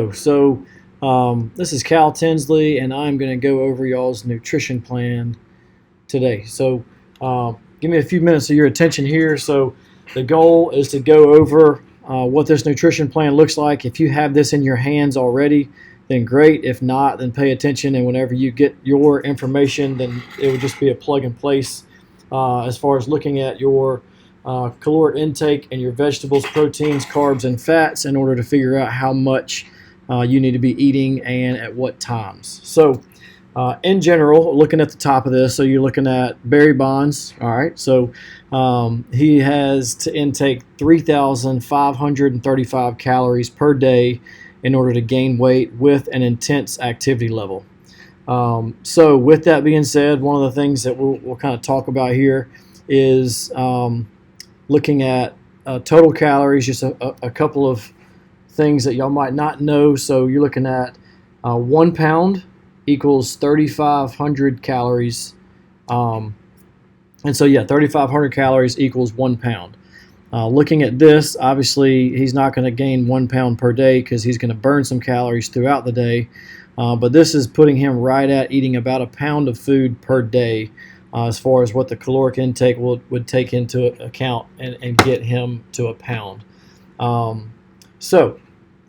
This is Cal Tinsley, and I'm going to go over y'all's nutrition plan today. Give me a few minutes of your attention here. So the goal is to go over what this nutrition plan looks like. If you have this in your hands already, then great. If not, then pay attention, and whenever you get your information, then it would just be a plug and place as far as looking at your caloric intake and your vegetables, proteins, carbs, and fats in order to figure out how much you need to be eating and at what times. In general, looking at the top of this, so you're looking at Barry Bonds. All right, so he has to intake 3,535 calories per day in order to gain weight with an intense activity level. So with that being said, one of the things that we'll kind of talk about here is looking at total calories, just a couple of things that y'all might not know. So you're looking at 1 pound equals 3,500 calories. 3,500 calories equals 1 pound. Looking at this, obviously he's not going to gain 1 pound per day because he's going to burn some calories throughout the day. But this is putting him right at eating about a pound of food per day as far as what the caloric intake would take into account and get him to a pound. So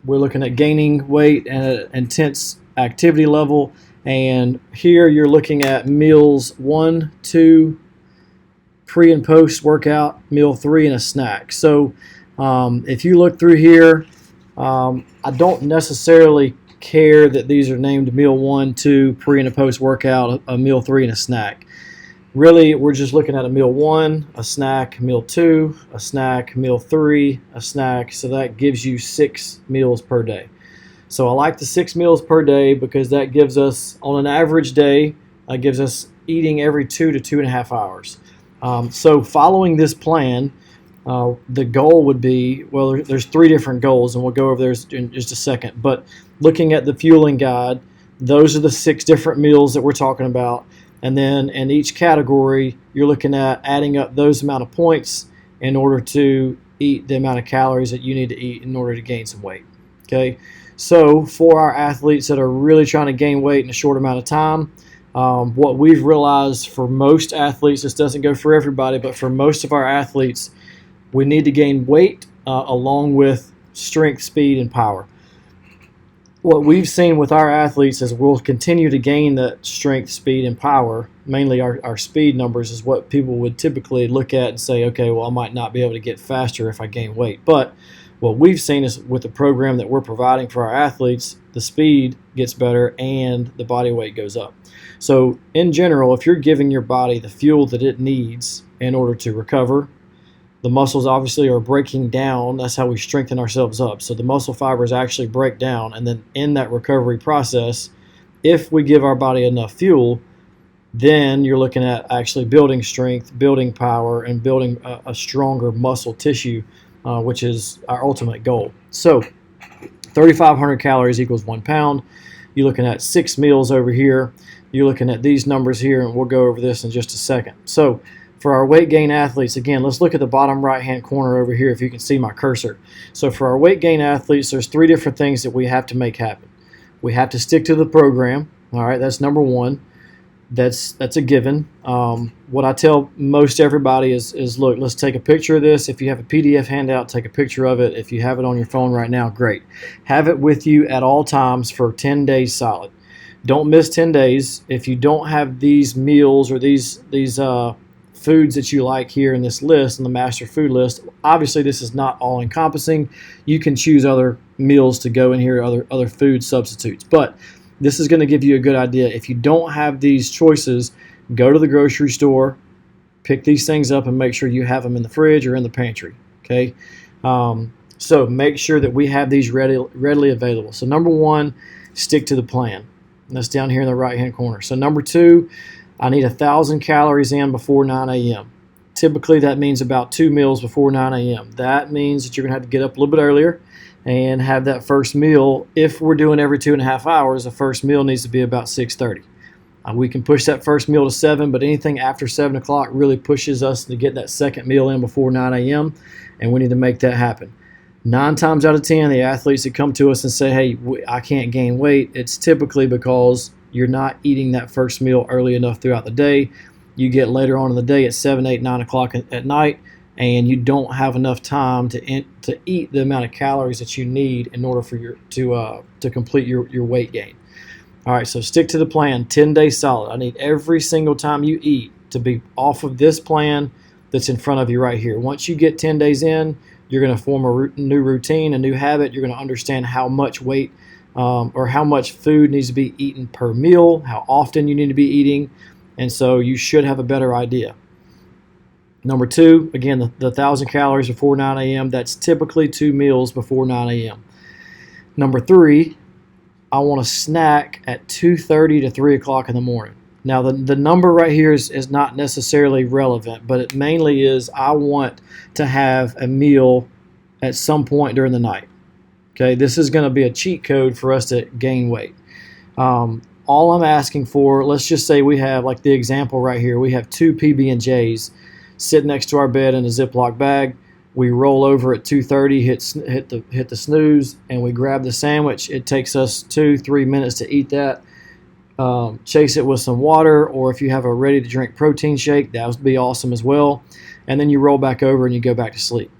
we're looking at gaining weight and an intense activity level. And here you're looking at meals 1, 2, pre and post workout, meal 3, and a snack. So if you look through here, I don't necessarily care that these are named meal 1, 2, pre and a post workout, a meal 3, and a snack. Really, we're just looking at a meal 1, a snack, meal 2, a snack, meal 3, a snack. So that gives you 6 meals per day. So I like the 6 meals per day because that gives us, on an average day, gives us eating every 2 to 2.5 hours. So following this plan, the goal would be, well, there's 3 different goals, and we'll go over those in just a second. But looking at the fueling guide, those are the 6 different meals that we're talking about. And then in each category, you're looking at adding up those amount of points in order to eat the amount of calories that you need to eat in order to gain some weight. Okay, so for our athletes that are really trying to gain weight in a short amount of time, what we've realized for most athletes, this doesn't go for everybody, but for most of our athletes, we need to gain weight along with strength, speed, and power. What we've seen with our athletes is we'll continue to gain that strength, speed, and power. Mainly our speed numbers is what people would typically look at and say, okay, well, I might not be able to get faster if I gain weight. But what we've seen is with the program that we're providing for our athletes, the speed gets better and the body weight goes up. So in general, if you're giving your body the fuel that it needs in order to recover, the muscles obviously are breaking down. That's how we strengthen ourselves up. So the muscle fibers actually break down, and then in that recovery process, if we give our body enough fuel, then you're looking at actually building strength, building power, and building a stronger muscle tissue, which is our ultimate goal. So 3,500 calories equals 1 pound. You're looking at 6 meals over here. You're looking at these numbers here, and we'll go over this in just a second. So for our weight gain athletes, again, let's look at the bottom right-hand corner over here if you can see my cursor. So for our weight gain athletes, there's 3 different things that we have to make happen. We have to stick to the program. All right, that's number 1. That's a given. What I tell most everybody is look, let's take a picture of this. If you have a PDF handout, take a picture of it. If you have it on your phone right now, great. Have it with you at all times for 10 days solid. Don't miss 10 days. If you don't have these meals or these foods that you like here in this list, in the master food list, obviously this is not all encompassing. You can choose other meals to go in here, other food substitutes, but this is going to give you a good idea. If you don't have these choices, go to the grocery store, pick these things up, and make sure you have them in the fridge or in the pantry. Okay, so make sure that we have these readily available. So number 1, stick to the plan. That's down here in the right-hand corner. So number 2, I need 1,000 calories in before 9 a.m. Typically, that means about 2 meals before 9 a.m. That means that you're going to have to get up a little bit earlier and have that first meal. If we're doing every 2.5 hours, the first meal needs to be about 6:30. We can push that first meal to 7, but anything after 7 o'clock really pushes us to get that second meal in before 9 a.m., and we need to make that happen. 9 times out of 10, the athletes that come to us and say, hey, I can't gain weight, it's typically because you're not eating that first meal early enough throughout the day. You get later on in the day at 7, 8, 9 o'clock at night, and you don't have enough time to eat the amount of calories that you need in order for to complete your weight gain. All right, so stick to the plan, 10 days solid. I need every single time you eat to be off of this plan that's in front of you right here. Once you get 10 days in, you're going to form a new routine, a new habit. You're going to understand how much weight or how much food needs to be eaten per meal, how often you need to be eating, and so you should have a better idea. Number 2, again, the 1,000 calories before 9 a.m., that's typically 2 meals before 9 a.m. Number 3, I want to snack at 2:30 to 3 o'clock in the morning. Now, the number right here is not necessarily relevant, but it mainly is I want to have a meal at some point during the night. Okay, this is going to be a cheat code for us to gain weight. All I'm asking for, let's just say we have, like the example right here, we have 2 PB&Js sit next to our bed in a Ziploc bag. We roll over at 2:30, hit the snooze, and we grab the sandwich. It takes us 2-3 minutes to eat that. Chase it with some water, or if you have a ready-to-drink protein shake, that would be awesome as well. And then you roll back over and you go back to sleep.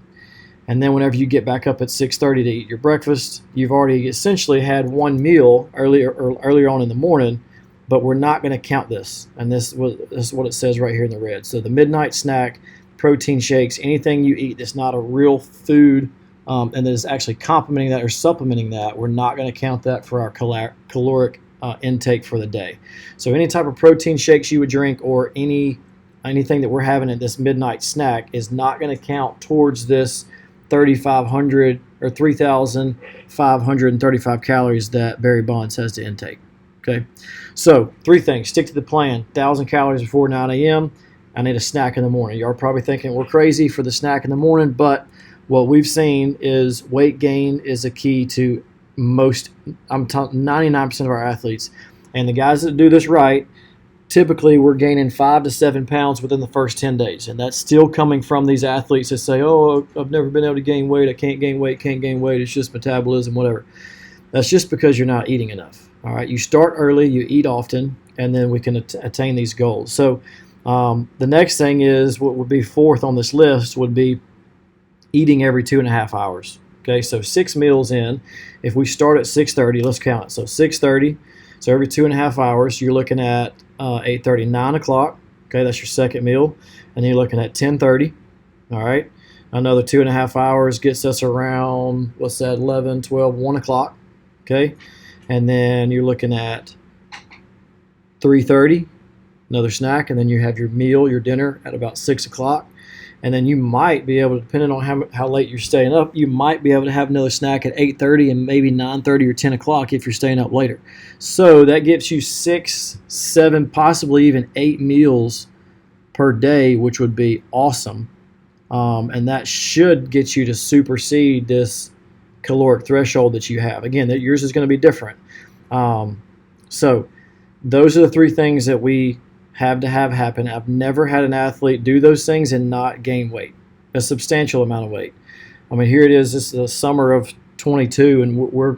And then whenever you get back up at 6:30 to eat your breakfast, you've already essentially had one meal earlier on in the morning, but we're not going to count this. And this is what it says right here in the red. So the midnight snack, protein shakes, anything you eat that's not a real food and that is actually complementing that or supplementing that, we're not going to count that for our caloric intake for the day. So any type of protein shakes you would drink or anything that we're having at this midnight snack is not going to count towards this 3,500 or 3,535 calories that Barry Bonds says to intake. Okay, so 3 things. Stick to the plan. 1,000 calories before 9 a.m. I need a snack in the morning. You're probably thinking we're crazy for the snack in the morning, but what we've seen is weight gain is a key to most, 99% of our athletes. And the guys that do this right, typically we're gaining 5 to 7 pounds within the first 10 days. And that's still coming from these athletes that say, oh, I've never been able to gain weight. I can't gain weight, it's just metabolism, whatever. That's just because you're not eating enough. All right, you start early, you eat often, and then we can attain these goals. So the next thing is what would be 4th on this list would be eating every 2.5 hours. Okay, so 6 meals in. If we start at 6:30, let's count it. So 6:30, so every 2.5 hours, you're looking at 8:30, 9 o'clock. Okay, that's your second meal. And then you're looking at 10:30. All right, another 2.5 hours gets us around, what's that, 11, 12, 1 o'clock. Okay, and then you're looking at 3:30, another snack, and then you have your meal, your dinner at about 6 o'clock. And then you might be able to, depending on how late you're staying up, you might be able to have another snack at 8:30 and maybe 9:30 or 10 o'clock if you're staying up later. So that gives you 6, 7, possibly even 8 meals per day, which would be awesome. And that should get you to supersede this caloric threshold that you have. Again, that yours is going to be different. So those are the 3 things that we have to have happen. I've never had an athlete do those things and not gain weight, a substantial amount of weight. I mean, here it is. This is the summer of 22, and we're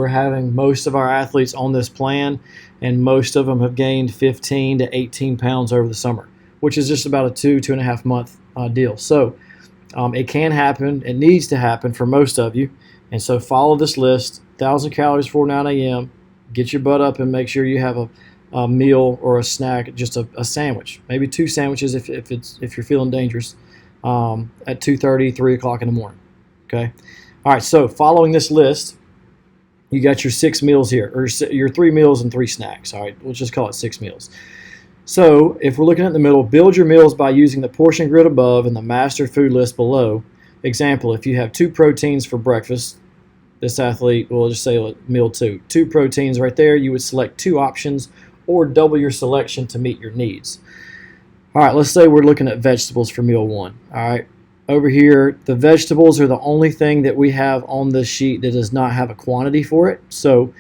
having most of our athletes on this plan, and most of them have gained 15 to 18 pounds over the summer, which is just about a 2.5 month deal. So it can happen. It needs to happen for most of you. And so follow this list: 1,000 calories before 9 a.m. Get your butt up and make sure you have a meal or a snack, just a sandwich, maybe 2 sandwiches if you're feeling dangerous, at 2:30, 3 o'clock in the morning. Okay. All right. So following this list, you got your 6 meals here, or your 3 meals and 3 snacks. All right. We'll just call it 6 meals. So if we're looking at the middle, build your meals by using the portion grid above and the master food list below. Example, if you have 2 proteins for breakfast, this athlete, we'll just say meal 2. 2 proteins right there, you would select 2 options or double your selection to meet your needs. All right, let's say we're looking at vegetables for meal 1. All right, over here, the vegetables are the only thing that we have on this sheet that does not have a quantity for it. So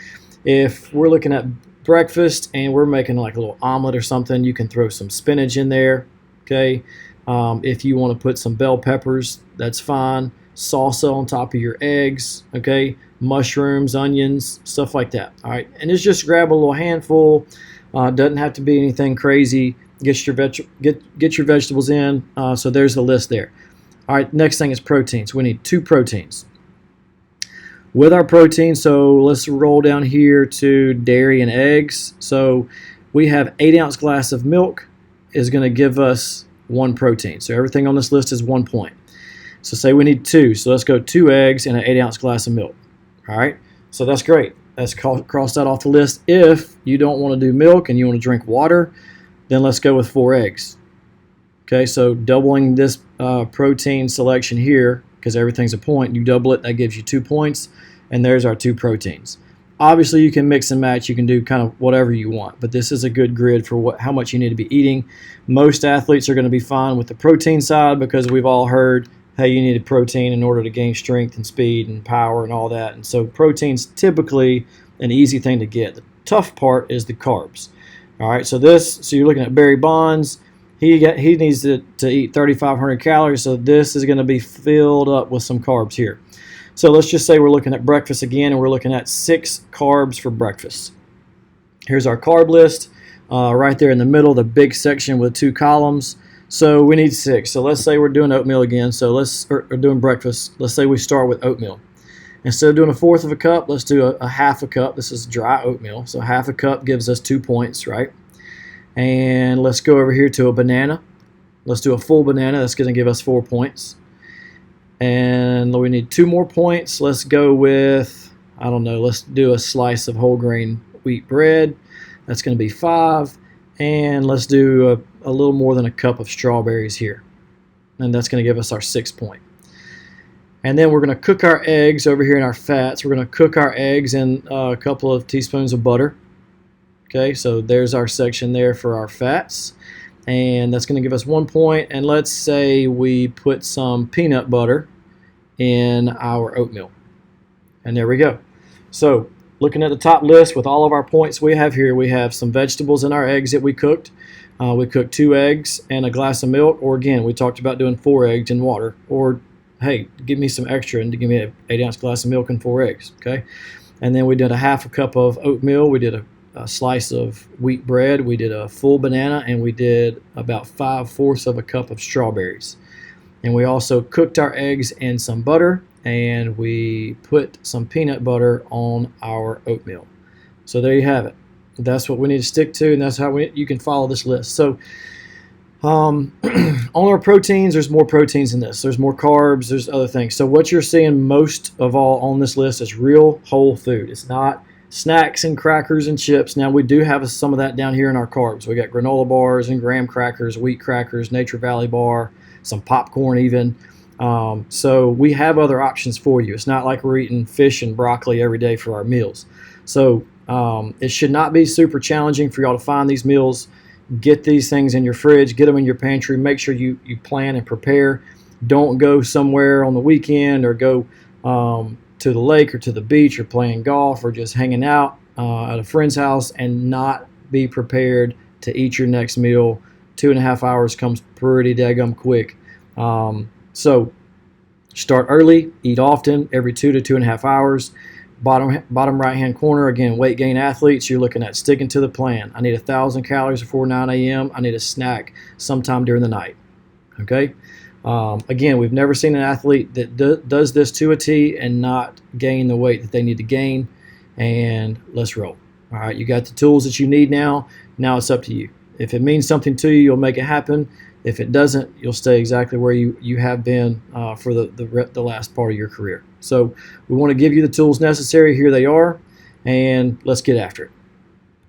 if we're looking at breakfast and we're making like a little omelet or something, you can throw some spinach in there. Okay, if you want to put some bell peppers, that's fine. salsa on top of your eggs, okay, mushrooms, onions, stuff like that. All right, and it's just grab a little handful. Doesn't have to be anything crazy. Get your vegetables in. So there's the list there. All right, next thing is proteins. We need 2 proteins. With our protein, so let's roll down here to dairy and eggs. So we have 8-ounce glass of milk is going to give us 1 protein. So everything on this list is 1 point. So say we need 2. So let's go 2 eggs and an 8-ounce glass of milk. All right, so that's great. Let's cross that off the list. If you don't want to do milk and you want to drink water, then let's go with 4 eggs. Okay, so doubling this protein selection here, because everything's a point, you double it, that gives you 2 points, and there's our 2 proteins. Obviously, you can mix and match. You can do kind of whatever you want, but this is a good grid for how much you need to be eating. Most athletes are going to be fine with the protein side because we've all heard, hey, you need protein in order to gain strength and speed and power and all that. And so protein's typically an easy thing to get. The tough part is the carbs. All right, so you're looking at Barry Bonds. He needs to eat 3,500 calories, so this is going to be filled up with some carbs here. So let's just say we're looking at breakfast again, and we're looking at 6 carbs for breakfast. Here's our carb list. Right there in the middle, the big section with 2 columns. So we need 6. So let's say we're doing oatmeal again. So or doing breakfast. Let's say we start with oatmeal. Instead of doing 1/4 of a cup, let's do a 1/2 a cup. This is dry oatmeal. So 1/2 a cup gives us 2 points, right? And let's go over here to a banana. Let's do a full banana. That's going to give us 4 points. And we need 2 more points. Let's go with, I don't know, let's do a slice of whole grain wheat bread. That's going to be 5. And let's do a little more than a cup of strawberries here. And that's going to give us our 6 point. And then we're going to cook our eggs over here in our fats. We're going to cook our eggs in a couple of teaspoons of butter. Okay, so there's our section there for our fats. And that's going to give us 1 point. And let's say we put some peanut butter in our oatmeal. And there we go. So looking at the top list with all of our points we have here, we have some vegetables in our eggs that we cooked. We cooked 2 eggs and a glass of milk. Or again, we talked about doing 4 eggs in water. Or, hey, give me some extra and give me an 8-ounce glass of milk and 4 eggs. Okay, and then we did a 1/2 a cup of oatmeal. We did a slice of wheat bread, we did a full banana, and we did about 5/4 of a cup of strawberries. And we also cooked our eggs in some butter, and we put some peanut butter on our oatmeal. So there you have it. That's what we need to stick to, and that's how you can follow this list. So on our proteins, there's more proteins in this. There's more carbs, there's other things. So what you're seeing most of all on this list is real whole food. It's not snacks and crackers and chips. Now we do have some of that down here in our carbs. We got granola bars and graham crackers, wheat crackers, Nature Valley bar, some popcorn even. So we have other options for you. It's not like we're eating fish and broccoli every day for our meals. So it should not be super challenging for y'all to find these meals. Get these things in your fridge, get them in your pantry. Make sure you plan and prepare. Don't go somewhere on the weekend or go to the lake or to the beach or playing golf or just hanging out at a friend's house and not be prepared to eat your next meal. 2.5 hours comes pretty daggum quick. So start early, eat often, every 2 to 2.5 hours. Bottom right hand corner, again, weight gain athletes, you're looking at sticking to the plan. I need 1,000 calories before 9 a.m. I need a snack sometime during the night. Okay? Again, we've never seen an athlete that does this to a T and not gain the weight that they need to gain. And let's roll. All right, you got the tools that you need now. Now it's up to you. If it means something to you, you'll make it happen. If it doesn't, you'll stay exactly where you have been for the last part of your career. So we want to give you the tools necessary. Here they are, and let's get after it.